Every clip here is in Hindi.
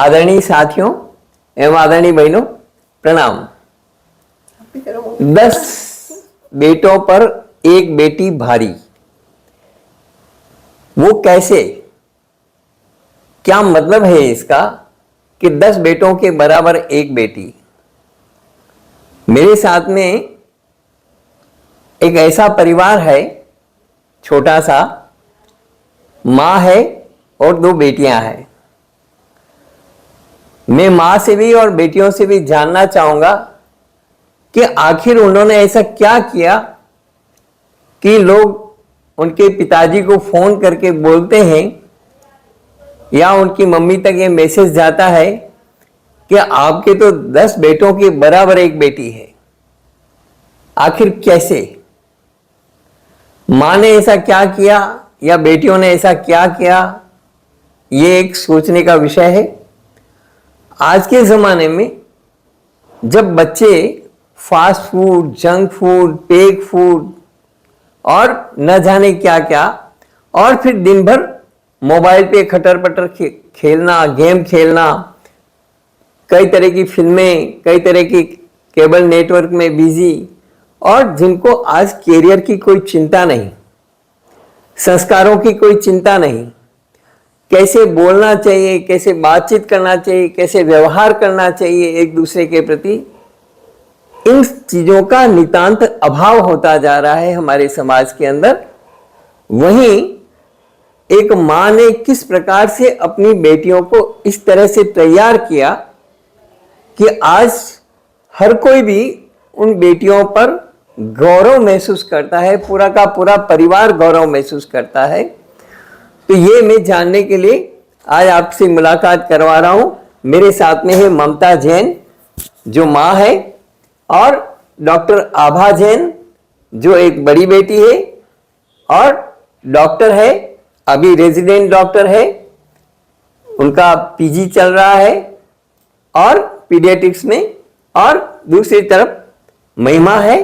आदरणीय साथियों एवं आदरणीय बहनों, प्रणाम। 10 बेटों पर एक बेटी भारी, वो कैसे? क्या मतलब है इसका कि 10 बेटों के बराबर एक बेटी? मेरे साथ में एक ऐसा परिवार है, छोटा सा, मां है और 2 बेटियां हैं। मैं मां से भी और बेटियों से भी जानना चाहूंगा कि आखिर उन्होंने ऐसा क्या किया कि लोग उनके पिताजी को फोन करके बोलते हैं या उनकी मम्मी तक ये मैसेज जाता है कि आपके तो 10 बेटों के बराबर एक बेटी है। आखिर कैसे? मां ने ऐसा क्या किया या बेटियों ने ऐसा क्या किया? ये एक सोचने का विषय है। आज के ज़माने में जब बच्चे fast food, junk food, pack food और न जाने क्या क्या, और फिर दिन भर मोबाइल पे खटर पटर खेलना, गेम खेलना, कई तरह की फिल्में, कई तरह की केबल नेटवर्क में बिजी, और जिनको आज कैरियर की कोई चिंता नहीं, संस्कारों की कोई चिंता नहीं, कैसे बोलना चाहिए, कैसे बातचीत करना चाहिए, कैसे व्यवहार करना चाहिए एक दूसरे के प्रति, इन चीजों का नितांत अभाव होता जा रहा है हमारे समाज के अंदर। वहीं एक मां ने किस प्रकार से अपनी बेटियों को इस तरह से तैयार किया कि आज हर कोई भी उन बेटियों पर गौरव महसूस करता है, पूरा का पूरा परिवार गौरव महसूस करता है। तो ये मैं जानने के लिए आज आपसे मुलाकात करवा रहा हूं। मेरे साथ में है ममता जैन, जो मां है, और डॉक्टर आभा जैन, जो एक बड़ी बेटी है और डॉक्टर है, अभी रेजिडेंट डॉक्टर है, उनका पीजी चल रहा है और पीडियाट्रिक्स में। और दूसरी तरफ महिमा है,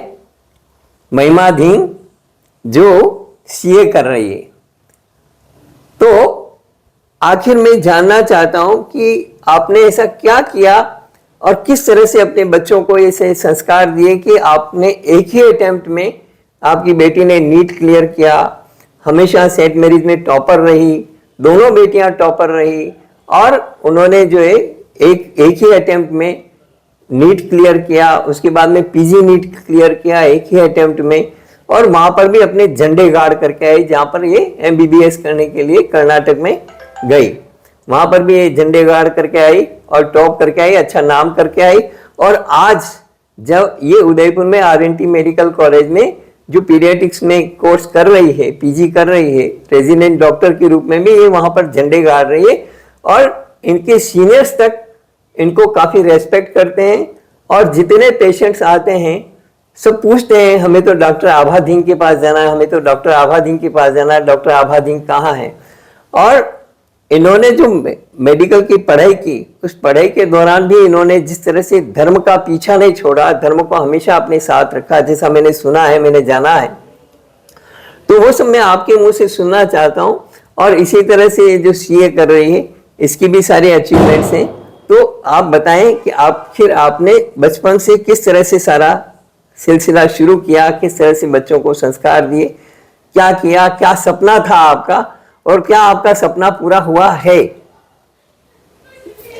महिमा धींग, जो सीए कर रही है। तो आखिर मैं जानना चाहता हूं कि आपने ऐसा क्या किया और किस तरह से अपने बच्चों को ऐसे संस्कार दिए कि आपने एक ही अटेम्प्ट में, आपकी बेटी ने नीट क्लियर किया, हमेशा सेंट मैरीज में टॉपर रही, दोनों बेटियां टॉपर रही, और उन्होंने जो है एक ही अटेम्प्ट में नीट क्लियर किया, उसके बाद में पीजी नीट क्लियर किया एक ही अटेम्प्ट में, और वहां पर भी अपने झंडे गाड़ करके आई। जहां पर ये एमबीबीएस करने के लिए कर्नाटक में गई, वहां पर भी ये झंडे गाड़ करके आई और टॉप करके आई, अच्छा नाम करके आई। और आज जब ये उदयपुर में आरएनटी मेडिकल कॉलेज में जो पीडियाट्रिक्स में कोर्स कर रही है, पीजी कर रही है, रेजिडेंट डॉक्टर के रूप में भी ये वहां पर झंडे गाड़ रही है, और इनके सीनियर्स तक इनको काफी रेस्पेक्ट करते हैं। और जितने पेशेंट्स आते हैं सब पूछते हैं, हमें तो डॉक्टर आभा धींग के पास जाना है, हमें तो डॉक्टर आभा धींग के पास जाना है, डॉक्टर आभा धींग कहाँ है? और इन्होंने जो मेडिकल की पढ़ाई की, उस पढ़ाई के दौरान भी इन्होंने जिस तरह से धर्म का पीछा नहीं छोड़ा, धर्म को हमेशा अपने साथ रखा, जैसा मैंने सुना है, मैंने जाना है, तो वो सब मैं आपके मुंह से सुनना चाहता हूं। और इसी तरह से जो सीए कर रही है, इसकी भी सारी अचीवमेंट्स हैं। तो आप बताएं कि आखिर आपने बचपन से किस तरह से सारा सिलसिला शुरू किया, किस तरह से बच्चों को संस्कार दिए, क्या किया, क्या सपना था आपका, और क्या आपका सपना पूरा हुआ है?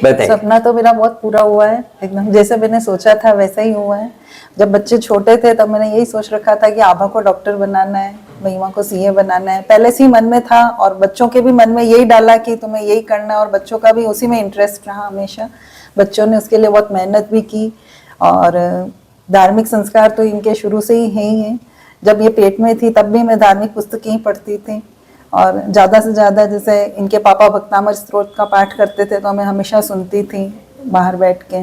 बताएं। सपना तो मेरा बहुत पूरा हुआ है, एकदम जैसे मैंने सोचा था वैसा ही हुआ है। जब बच्चे छोटे थे तब मैंने यही सोच रखा था कि आभा को डॉक्टर बनाना है, महिमा को सीए बनाना है, पहले से ही मन में था। और बच्चों के भी मन में यही डाला कि तुम्हें यही करना है, और बच्चों का भी उसी में इंटरेस्ट रहा हमेशा। बच्चों ने उसके लिए बहुत मेहनत भी की, और धार्मिक संस्कार तो इनके शुरू से ही हैं। जब ये पेट में थी तब भी मैं धार्मिक पुस्तकें ही पढ़ती थी, और ज़्यादा से ज़्यादा जैसे इनके पापा भक्तामर स्तोत्र का पाठ करते थे तो मैं हमेशा सुनती थी, बाहर बैठ के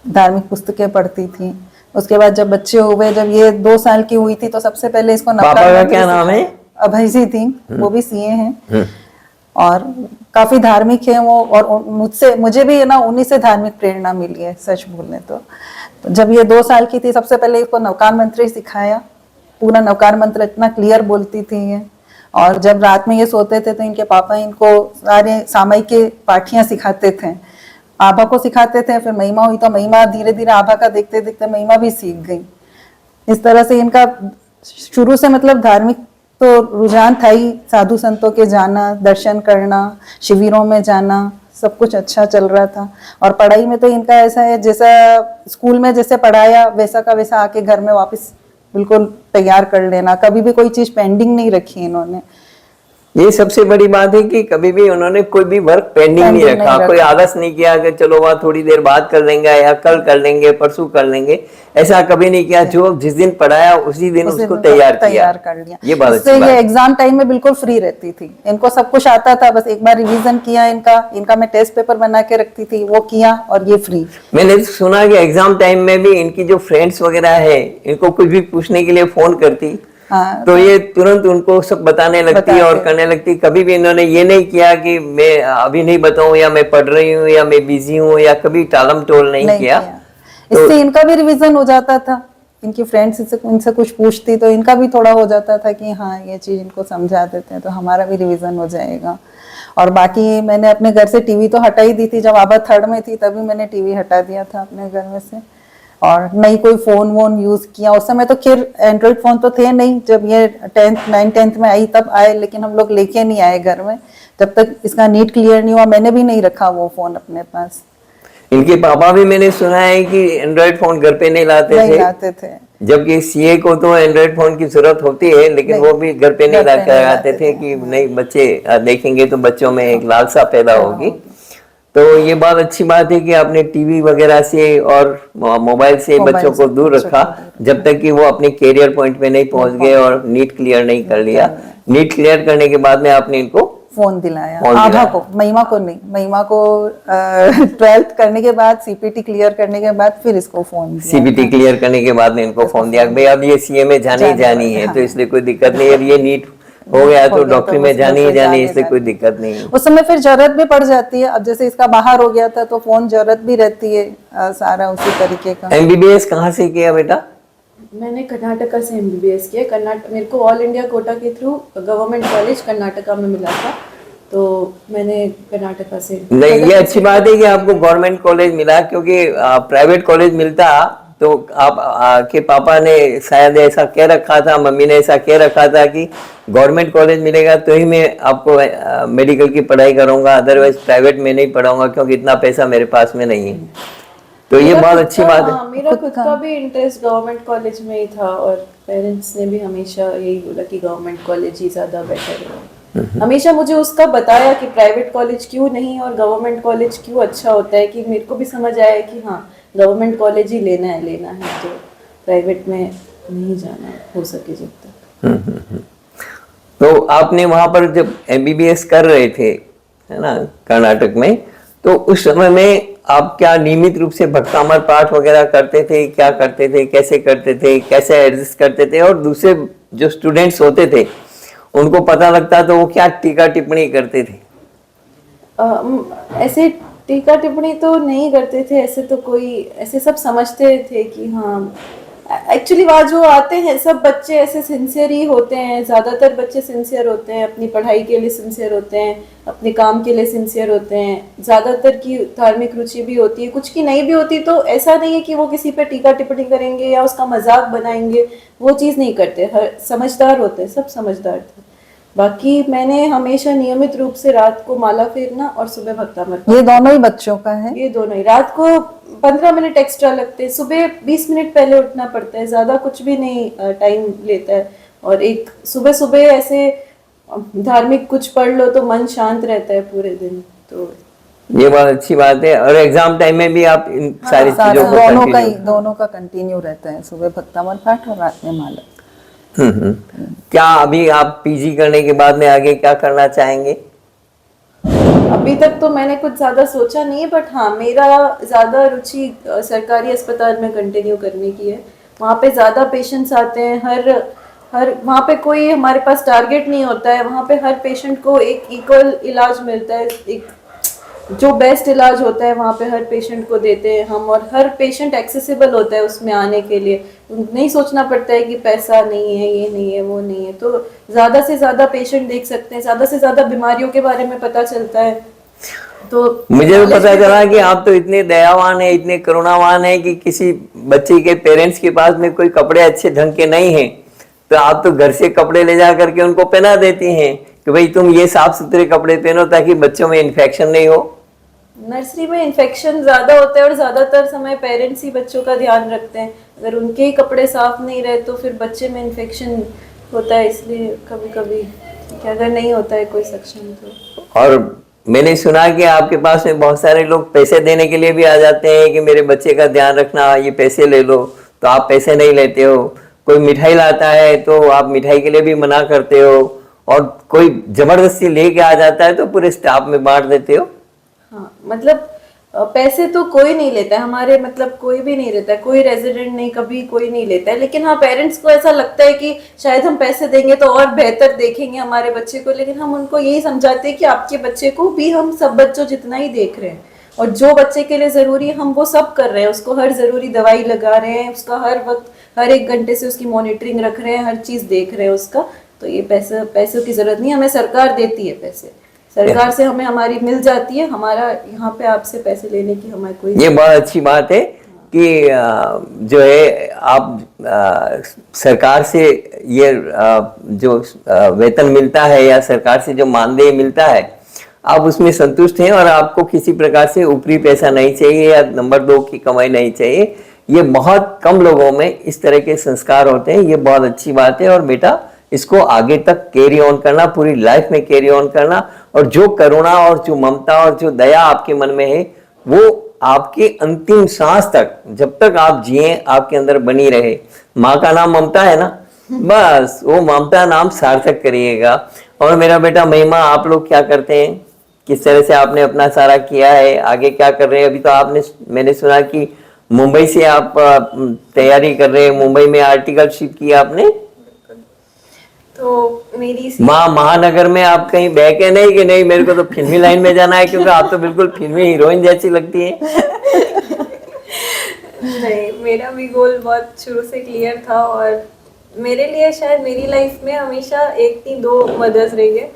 धार्मिक पुस्तकें पढ़ती थी। उसके बाद जब बच्चे हुए, जब ये 2 साल की हुई थी, तो सबसे पहले इसको पापा का क्या नाम है? अभय जी थी, वो भी सीए हैं और काफी धार्मिक है वो। और मुझे भी ना उन्हीं से धार्मिक प्रेरणा मिली है, सच बोलने तो जब ये 2 साल की थी, सबसे पहले इसको नवकार मंत्र ही सिखाया। पूरा नवकार मंत्र इतना क्लियर बोलती थी ये। और जब रात में ये सोते थे तो इनके पापा इनको सारे सामयिक के पाठियां सिखाते थे। आभा को सिखाते थे, फिर महिमा हुई तो महिमा धीरे धीरे आभा का देखते देखते महिमा भी सीख गई। इस तरह से इनका शुरू से मतलब धार्मिक तो रुझान था ही, साधु संतों के जाना, दर्शन करना, शिविरों में जाना, सब कुछ अच्छा चल रहा था। और पढ़ाई में तो इनका ऐसा है, जैसा स्कूल में जैसे पढ़ाया वैसा का वैसा आके घर में वापस बिल्कुल तैयार कर लेना, कभी भी कोई चीज पेंडिंग नहीं रखी इन्होंने। ये सबसे बड़ी बात है कि कभी भी उन्होंने कोई भी वर्क पेंडिंग नहीं रखा, कोई आलस नहीं किया कि चलो वहाँ थोड़ी देर बाद कर लेंगे या कल कर लेंगे, परसों कर लेंगे, ऐसा कभी नहीं किया। जो जिस दिन पढ़ाया उसी दिन उसको तैयार कर लिया। ये बात इससे ये एग्जाम टाइम में बिल्कुल फ्री रहती थी, इनको सब कुछ आता था, बस एक बार रिवीजन किया इनका मैं टेस्ट पेपर बना के रखती थी, वो किया और ये फ्री। मैंने सुना कि एग्जाम टाइम में भी इनकी जो फ्रेंड्स वगैरह है, इनको कुछ भी पूछने के लिए फोन करती, हाँ, तो ये तुरंत उनको सब बताने लगती और करने लगती। कभी भी इन्होंने ये नहीं किया कि मैं अभी नहीं बताऊं या मैं पढ़ रही हूँ या मैं बिजी हूँ, या कभी टालम टोल नहीं किया। इससे इनका भी रिवीजन हो जाता था, इनकी फ्रेंड्स इनसे कुछ पूछती तो इनका भी थोड़ा हो जाता था कि हाँ ये चीज इनको समझा देते हैं तो हमारा भी रिवीजन हो जाएगा। और बाकी मैंने अपने घर से टीवी तो हटा ही दी थी, जब आभा 3rd में थी तभी मैंने टीवी हटा दिया था अपने घर में से, और नहीं कोई फोन वोन यूज किया। उस समय तो खैर एंड्रॉइड फोन तो थे नहीं, जब ये 9th-10th में आई तब आए, लेकिन हम लोग लेके नहीं आए घर में, जब तक इसका नीट क्लियर नहीं हुआ मैंने भी नहीं रखा वो फोन अपने पास। इनके पापा भी मैंने सुना है कि एंड्रॉइड फोन घर पे नहीं लाते थे, जबकि सीए को तो एंड्रॉइड फोन की जरूरत होती है, लेकिन वो भी घर पे नहीं लाके आते थे कि नहीं बच्चे देखेंगे तो बच्चों में एक लालसा पैदा होगी। तो ये बहुत अच्छी बात है कि आपने टीवी वगैरह से और मोबाइल से बच्चों को दूर रखा, जब तक कि वो अपने कैरियर पॉइंट पे नहीं पहुंच गए और नीट क्लियर नहीं कर लिया। नीट क्लियर करने के बाद में आपने इनको फोन दिलाया, आभा को, महिमा को नहीं। महिमा को 12th करने के बाद, सीपीटी क्लियर करने के बाद फिर इसको फोन दिया। सीपीटी क्लियर करने के बाद में इनको फोन दिया भाई अब ये सीए में जानी है, तो इसलिए कोई दिक्कत नहीं है, ये नीट हो गया तो डॉक्टरी में जानी है, इसलिए कोई दिक्कत नहीं है। उस समय फिर जरूरत भी पड़ जाती है, अब जैसे इसका बाहर हो गया था तो फोन जरूरत भी रहती है, सारा उसी तरीके का। एमबीबीएस कहाँ से किया बेटा? मैंने कर्नाटका से एमबीबीएस किया। कर्नाटक मेरे को ऑल इंडिया कोटा के थ्रू गवर्नमेंट कॉलेज कर्नाटका में मिला था, तो मैंने कर्नाटका से। नहीं, ये अच्छी बात है कि आपको गवर्नमेंट कॉलेज मिला, क्योंकि प्राइवेट कॉलेज मिलता तो आप के पापा ने शायद ऐसा कह रखा था, मम्मी ने ऐसा कह रखा था कि गवर्नमेंट कॉलेज मिलेगा तो ही मैं आपको मेडिकल की पढ़ाई करूंगा, अदरवाइज प्राइवेट में नहीं पढ़ाऊंगा क्योंकि इतना पैसा मेरे पास में नहीं है। तो ये बहुत अच्छी बात है। मेरा खुद का भी इंटरेस्ट गवर्नमेंट कॉलेज में ही था, और पेरेंट्स ने भी हमेशा यही बोला कि गवर्नमेंट कॉलेज ही ज़्यादा बेटर है। हमेशा मुझे उसका बताया कि प्राइवेट कॉलेज क्यों नहीं और गवर्नमेंट कॉलेज क्यों अच्छा होता है, कि मेरे को भी समझ आया कि हाँ गवर्नमेंट कॉलेज ही लेना है, तो प्राइवेट में नहीं जाना हो सके जब तक। तो आपने वहां पर जब एमबीबीएस कर रहे थे, है ना, कर्नाटक में, तो उस समय में आप क्या नियमित रूप से भक्तामर पाठ वगैरह करते थे? क्या करते थे, कैसे करते थे, कैसे एडजस्ट करते थे? और दूसरे जो स्टूडेंट्स होते थे उनको पता लगता तो वो क्या टीका टिप्पणी करते थे? ऐसे टीका टिप्पणी तो नहीं करते थे, ऐसे तो कोई, ऐसे सब समझते थे कि हाँ एक्चुअली वहाँ जो आते हैं सब बच्चे ऐसे सिंसियर ही होते हैं, ज़्यादातर बच्चे सिंसियर होते हैं, अपनी पढ़ाई के लिए सिंसियर होते हैं, अपने काम के लिए सिंसियर होते हैं, ज़्यादातर की धार्मिक रुचि भी होती है, कुछ की नहीं भी होती, तो ऐसा नहीं है कि वो किसी पे टीका टिप्पणी करेंगे या उसका मजाक बनाएंगे, वो चीज़ नहीं करते, हर समझदार होते हैं, सब समझदार थे। बाकी मैंने हमेशा नियमित रूप से रात को माला फेरना और सुबह भक्तामर। ये दोनों ही बच्चों का है? ये दोनों ही। रात को 15 मिनट एक्स्ट्रा लगते हैं, सुबह 20 मिनट पहले उठना पड़ता है, ज़्यादा कुछ भी नहीं टाइम लेता है। और एक सुबह सुबह ऐसे धार्मिक कुछ पढ़ लो तो मन शांत रहता है पूरे दिन, तो ये बहुत अच्छी बात है। और एग्जाम टाइम में भी आप इन सारी चीजों को दोनों का कंटिन्यू रहता है, सुबह भक्तामर पाठ और रात में माला। क्या अभी आप पीजी करने के बाद में आगे क्या करना चाहेंगे? अभी तक तो मैंने कुछ ज्यादा सोचा नहीं है, बट हाँ मेरा ज्यादा रुचि सरकारी अस्पताल में कंटिन्यू करने की है। वहाँ पे ज्यादा पेशेंट्स आते हैं, हर वहाँ पे कोई हमारे पास टारगेट नहीं होता है, वहाँ पे हर पेशेंट को एक इक्वल इलाज मिलता है, एक जो बेस्ट इलाज होता है वहाँ पे हर पेशेंट को देते हैं हम, और हर पेशेंट एक्सेसिबल होता है उसमें आने के लिए, नहीं सोचना पड़ता है कि पैसा नहीं है, ये नहीं है, वो नहीं है, तो ज़्यादा से ज़्यादा पेशेंट देख सकते हैं, ज़्यादा से ज़्यादा बीमारियों के बारे में पता चलता है, तो मुझे तो knowledge पता भी चला बढ़ता कि है। आप तो इतने दयावान है, इतने करुणावान है कि किसी बच्चे के पेरेंट्स के पास में कोई कपड़े अच्छे ढंग के नहीं हैं तो आप तो घर से कपड़े ले जा करके उनको पहना देती हैं कि भाई तुम ये साफ सुथरे कपड़े पहनो ताकि बच्चों में इन्फेक्शन नहीं हो। नर्सरी में इन्फेक्शन ज्यादा होता है और ज्यादातर समय पेरेंट्स ही बच्चों का ध्यान रखते हैं। अगर उनके ही कपड़े साफ नहीं रहे तो फिर बच्चे में इन्फेक्शन होता है, इसलिए कभी कभी कि अगर नहीं होता है कोई सेक्शन तो। और मैंने सुना कि आपके पास में बहुत सारे लोग पैसे देने के लिए भी आ जाते हैं कि मेरे बच्चे का ध्यान रखना, ये पैसे ले लो, तो आप पैसे नहीं लेते हो। कोई मिठाई लाता है तो आप मिठाई के लिए भी मना करते हो, और कोई जबरदस्ती लेके आ जाता है तो पूरे स्टाफ में बांट देते हो। हाँ मतलब पैसे तो कोई नहीं लेता है हमारे, मतलब कोई भी नहीं लेता है, कोई रेजिडेंट नहीं, कभी कोई नहीं लेता है। लेकिन हाँ पेरेंट्स को ऐसा लगता है कि शायद हम पैसे देंगे तो और बेहतर देखेंगे हमारे बच्चे को, लेकिन हम उनको यही समझाते हैं कि आपके बच्चे को भी हम सब बच्चों जितना ही देख रहे हैं, और जो बच्चे के लिए जरूरी है हम वो सब कर रहे हैं। उसको हर जरूरी दवाई लगा रहे हैं, उसका हर वक्त हर 1 घंटे से उसकी मॉनिटरिंग रख रहे हैं, हर चीज देख रहे हैं उसका। तो ये पैसों की जरूरत नहीं, हमें सरकार देती है पैसे, सरकार से हमें हमारी मिल जाती है। हमारा यहाँ पे आपसे पैसे लेने की हमारी कोई, ये बहुत अच्छी बात है कि जो है आप सरकार से ये जो वेतन मिलता है या सरकार से जो मानदेय मिलता है आप उसमें संतुष्ट हैं और आपको किसी प्रकार से ऊपरी पैसा नहीं चाहिए या नंबर 2 की कमाई नहीं चाहिए। ये बहुत कम लोगों में इस तरह के संस्कार होते हैं, ये बहुत अच्छी बात है। और बेटा इसको आगे तक कैरी ऑन करना, पूरी लाइफ में कैरी ऑन करना, और जो करुणा और जो ममता और जो दया आपके मन में है वो आपके अंतिम सांस तक, जब तक आप जिए, आपके अंदर बनी रहे। माँ का नाम ममता है ना, बस वो ममता नाम सार्थक करिएगा। और मेरा बेटा महिमा, आप लोग क्या करते हैं, किस तरह से आपने अपना सारा किया है, आगे क्या कर रहे हैं? अभी तो आपने, मैंने सुना कि मुंबई से आप तैयारी कर रहे हैं, मुंबई में आर्टिकलशिप किया आपने, तो मेरी महानगर में आप कहीं बह के नहीं कि नहीं मेरे को तो फिल्मी लाइन में जाना है, क्योंकि आप तो बिल्कुल फिल्मी हीरोइन जैसी लगती है। नहीं, मेरा भी गोल बहुत शुरू से क्लियर था, और मेरे लिए शायद मेरी लाइफ में हमेशा एक नहीं 2 मदर्स रही है,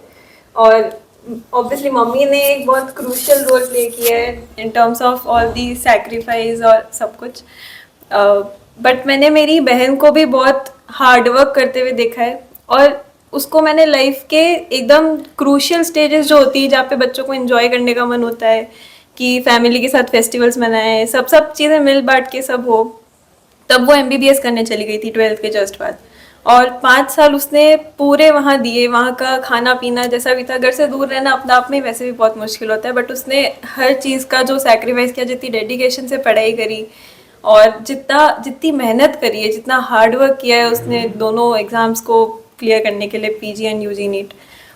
और ऑब्वियसली मम्मी ने एक बहुत क्रूशियल रोल प्ले किया है in terms of all the sacrifice और सब कुछ। बट मैंने मेरी बहन को भी बहुत हार्ड वर्क करते हुए देखा है, और उसको मैंने लाइफ के एकदम क्रूशियल स्टेजेस जो होती है जहाँ पे बच्चों को एंजॉय करने का मन होता है कि फैमिली के साथ फेस्टिवल्स मनाएं, सब चीज़ें मिल बांट के सब हो, तब वो MBBS करने चली गई थी 12th के जस्ट बाद। और 5 साल उसने पूरे वहाँ दिए, वहाँ का खाना पीना जैसा भी था, घर से दूर रहना अपना आप में वैसे भी बहुत मुश्किल होता है, बट उसने हर चीज़ का जो सैक्रिफाइस किया, जितनी डेडिकेशन से पढ़ाई करी और जितनी मेहनत करी है, जितना हार्ड वर्क किया है उसने दोनों एग्ज़ाम्स को क्लियर करने के लिए, PG एंड UG नीट,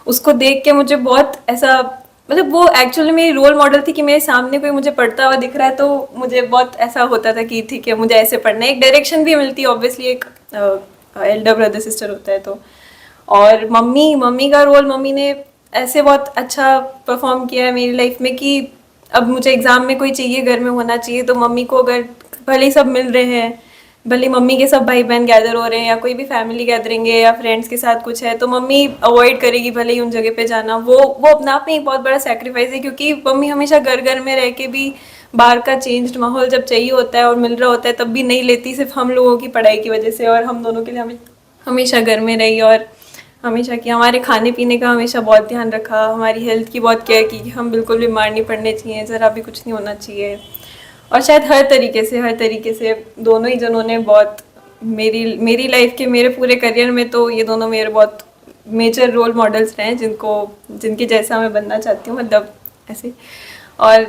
उसको देख के मुझे बहुत ऐसा, मतलब वो एक्चुअली मेरी रोल मॉडल थी कि मेरे सामने कोई मुझे पढ़ता हुआ दिख रहा है तो मुझे बहुत ऐसा होता था कि ठीक है मुझे ऐसे पढ़ना है, एक डायरेक्शन भी मिलती है, ऑब्वियसली एक एल्डर ब्रदर सिस्टर होता है तो। और मम्मी का रोल, मम्मी ने ऐसे बहुत अच्छा परफॉर्म किया है मेरी लाइफ में कि अब मुझे एग्ज़ाम में कोई चाहिए, घर में होना चाहिए, तो मम्मी को अगर भले ही सब मिल रहे हैं, भले मम्मी के सब भाई बहन गैदर हो रहे हैं या कोई भी फैमिली गैदरिंग है या फ्रेंड्स के साथ कुछ है, तो मम्मी अवॉइड करेगी भले ही उन जगह पे जाना। वो अपने आप में एक बहुत बड़ा सेक्रीफाइस है, क्योंकि मम्मी हमेशा घर में रह के भी बाहर का चेंज्ड माहौल जब चाहिए होता है और मिल रहा होता है तब भी नहीं लेती, सिर्फ हम लोगों की पढ़ाई की वजह से, और हम दोनों के लिए हमेशा घर में रही, और हमेशा कि हमारे खाने पीने का हमेशा बहुत ध्यान रखा, हमारी हेल्थ की बहुत केयर की कि हम बिल्कुल बीमार नहीं पड़ने चाहिए, ज़रा भी कुछ नहीं होना चाहिए। और शायद हर तरीके से दोनों ही जनों ने बहुत मेरी लाइफ के, मेरे पूरे करियर में तो ये दोनों मेरे बहुत मेजर रोल मॉडल्स रहे हैं जिनके जैसा मैं बनना चाहती हूँ, मतलब ऐसे। और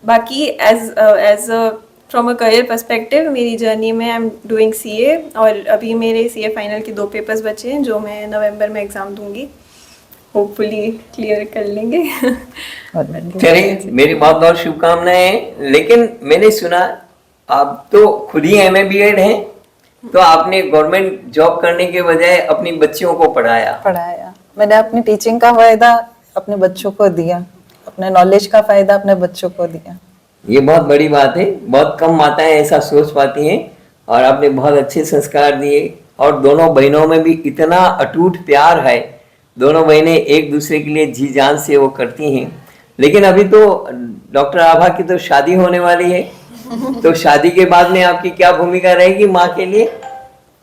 बाकी as from a career perspective मेरी जर्नी में आई एम डूइंग CA, और अभी मेरे CA फाइनल के 2 पेपर्स बचे हैं जो मैं नवंबर में एग्ज़ाम दूंगी, होपफुली क्लियर कर लेंगे। चलिए, मेरी बहुत बहुत शुभकामनाएं। लेकिन मैंने सुना आप तो खुद ही MA BEd हैं, तो आपने गवर्नमेंट जॉब करने के बजाय अपनी बच्चियों को पढ़ाया। मैंने अपनी टीचिंग का फायदा अपने बच्चों को दिया, अपने नॉलेज का फायदा अपने बच्चों को दिया। ये बहुत बड़ी बात है, बहुत कम माताएं ऐसा सोच पाती हैं, और आपने बहुत अच्छे संस्कार दिए। और दोनों बहनों में भी इतना अटूट प्यार है, दोनों बहनें एक दूसरे के लिए जी जान से वो करती हैं। लेकिन अभी तो डॉक्टर आभा की तो शादी होने वाली है, तो शादी के बाद में आपकी क्या भूमिका रहेगी माँ के लिए?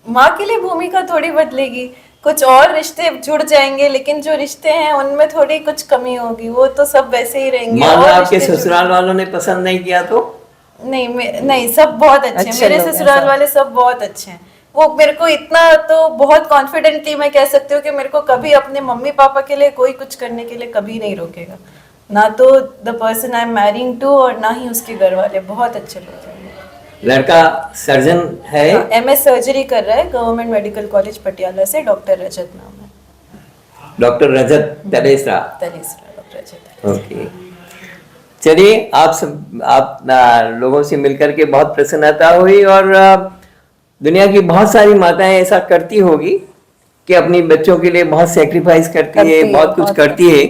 माँ के लिए भूमिका थोड़ी बदलेगी, कुछ और रिश्ते जुड़ जाएंगे, लेकिन जो रिश्ते हैं उनमें थोड़ी कुछ कमी होगी, वो तो सब वैसे ही रहेंगे। मानो और आपके रिश्ते ससुराल वालों ने पसंद नहीं किया तो? नहीं नहीं, सब बहुत अच्छे हैं, अच्छे मेरे लोग हैं ससुराल सब। वाले सब बहुत अच्छे हैं। वो मेरे को इतना तो बहुत कॉन्फिडेंटली मैं कह सकती हूँ कि मेरे को कभी अपने मम्मी पापा के लिए कोई कुछ करने के लिए कभी नहीं रोकेगा, ना तो the person I am marrying to और ना ही उसके घर वाले। बहुत अच्छे लोग हैं। लड़का सर्जन है? MS सर्जरी कर रहा है गवर्नमेंट मेडिकल कॉलेज पटियाला से, डॉक्टर रजत नाम है। डॉक्टर रजत तलेसरा। डॉक्टर रजत। ओके, चलिए आप लोगों से मिलकर के बहुत प्रसन्नता हुई, और दुनिया की बहुत सारी माताएं ऐसा करती होगी कि अपनी बच्चों के लिए बहुत सेक्रीफाइस करती है, बहुत कुछ करती है,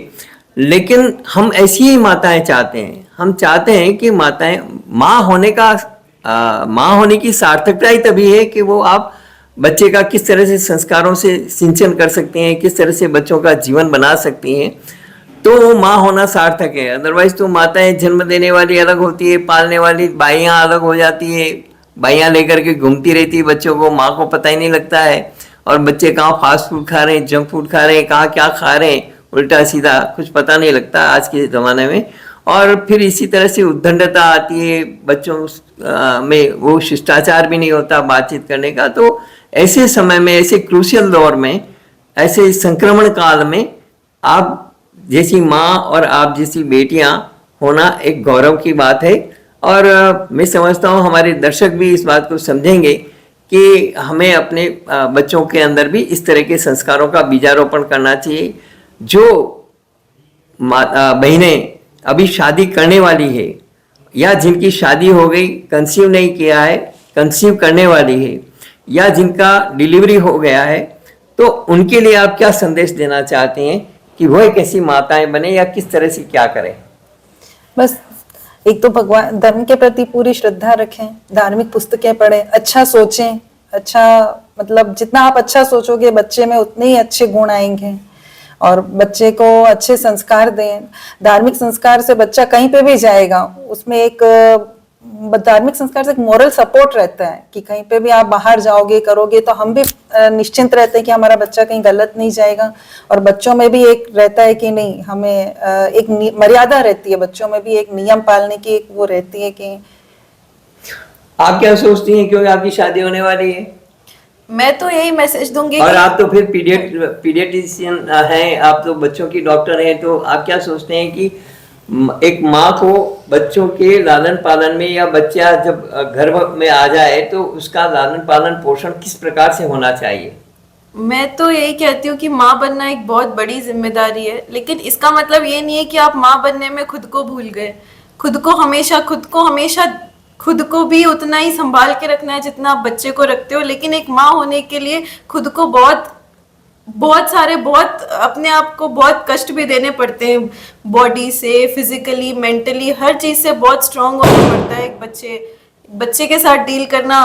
लेकिन हम ऐसी ही माताएं चाहते हैं। हम चाहते हैं कि माताएं माँ होने की सार्थकता ही तभी है कि वो आप बच्चे का किस तरह से संस्कारों से सिंचन कर सकते हैं, किस तरह से बच्चों का जीवन बना सकती हैं, तो वो माँ होना सार्थक है। अदरवाइज तो माताएं जन्म देने वाली अलग होती है, पालने वाली बाइयाँ अलग हो जाती है, बाइयाँ लेकर के घूमती रहती है बच्चों को, माँ को पता ही नहीं लगता है, और बच्चे कहाँ फास्ट फूड खा रहे हैं, जंक फूड खा रहे हैं, कहाँ क्या खा रहे हैं, उल्टा सीधा कुछ पता नहीं लगता आज के ज़माने में। और फिर इसी तरह से उद्दंडता आती है बच्चों में, वो शिष्टाचार भी नहीं होता बातचीत करने का। तो ऐसे समय में, ऐसे क्रूशियल दौर में, ऐसे संक्रमण काल में आप जैसी माँ और आप जैसी बेटियां होना एक गौरव की बात है। और मैं समझता हूँ हमारे दर्शक भी इस बात को समझेंगे कि हमें अपने बच्चों के अंदर भी इस तरह के संस्कारों का बीजारोपण करना चाहिए। जो बहनें अभी शादी करने वाली है, या जिनकी शादी हो गई, कंसीव नहीं किया है, कंसीव करने वाली है, या जिनका डिलीवरी हो गया है, तो उनके लिए आप क्या संदेश देना चाहते हैं कि वह कैसी माताएं बने, या किस तरह से क्या करें? बस एक तो भगवान धर्म के प्रति पूरी श्रद्धा रखें, धार्मिक पुस्तकें पढ़ें, अच्छा सोचें, अच्छा मतलब जितना आप अच्छा सोचोगे बच्चे में उतने ही अच्छे गुण आएंगे, और बच्चे को अच्छे संस्कार दें। धार्मिक संस्कार से बच्चा कहीं पे भी जाएगा, उसमें एक धार्मिक संस्कार से एक मोरल सपोर्ट रहता है कि कहीं पे भी आप बाहर जाओगे करोगे तो हम भी निश्चिंत रहते हैं कि हमारा बच्चा कहीं गलत नहीं जाएगा। और बच्चों में भी एक रहता है कि नहीं, हमें एक मर्यादा रहती है, बच्चों में भी एक नियम पालने की एक वो रहती है कि। आप क्या सोचती हैं, क्योंकि आपकी शादी होने वाली है? मैं तो यही मैसेज दूंगी और कि आप तो फिर पीडियाट्रिशियन हैं, आप तो बच्चों की डॉक्टर हैं, तो आप क्या सोचते हैं कि एक माँ को बच्चों के लालन पालन में, या बच्चा जब गर्भ में आ जाए तो उसका लालन पालन पोषण किस प्रकार से होना चाहिए? मैं तो यही कहती हूँ कि माँ बनना एक बहुत बड़ी जिम्मेदारी है, लेकिन इसका मतलब ये नहीं है कि आप माँ बनने में खुद को भूल गए। खुद को खुद को भी उतना ही संभाल के रखना है जितना आप बच्चे को रखते हो, लेकिन एक माँ होने के लिए खुद को बहुत अपने आप को बहुत कष्ट भी देने पड़ते हैं, बॉडी से, फिजिकली, मेंटली, हर चीज से बहुत स्ट्रांग होना पड़ता है। एक बच्चे के साथ डील करना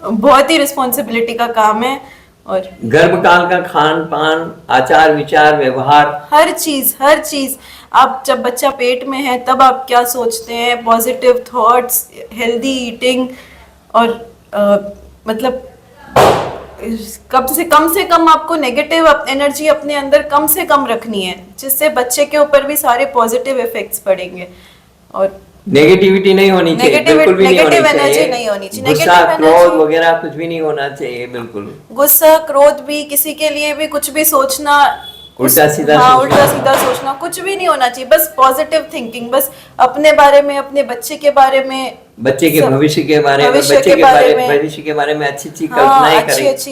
बहुत ही रिस्पॉन्सिबिलिटी का काम है। और गर्भकाल का खान पान, आचार विचार, व्यवहार, हर चीज आप जब बच्चा पेट में है तब आप क्या सोचते हैं, पॉजिटिव थॉट्स, हेल्दी ईटिंग, और मतलब कम से कम आपको नेगेटिव एनर्जी अपने अंदर कम से कम रखनी है, जिससे बच्चे के ऊपर भी सारे पॉजिटिव इफेक्ट्स पड़ेंगे। और नेगेटिविटी नहीं होनी चाहिए, बिल्कुल भी नेगेटिव एनर्जी नहीं होनी चाहिए, गुस्सा, क्रोध वगैरह कुछ भी नहीं होना चाहिए, बिल्कुल। गुस्सा, क्रोध भी, किसी के लिए भी कुछ भी सोचना, उल्टा सीधा सोचना कुछ भी नहीं होना चाहिए। बस पॉजिटिव थिंकिंग, बस अपने बारे में, अपने बच्चे के बारे में, बच्चे के भविष्य के बारे में, भविष्य के बारे में अच्छी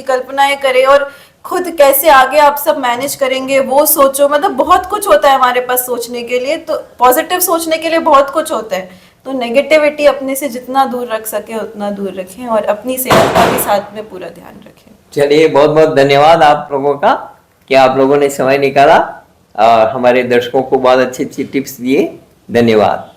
कल्पनाएं करें, और खुद कैसे आगे आप सब मैनेज करेंगे वो सोचो। मतलब बहुत कुछ होता है हमारे पास सोचने के लिए, तो पॉजिटिव सोचने के लिए बहुत कुछ होता है। तो नेगेटिविटी अपने से जितना दूर रख सके उतना दूर रखें, और अपनी सेहत का भी साथ में पूरा ध्यान रखें। चलिए, बहुत बहुत धन्यवाद आप लोगों का कि आप लोगों ने समय निकाला और हमारे दर्शकों को बहुत अच्छी टिप्स दिए। धन्यवाद।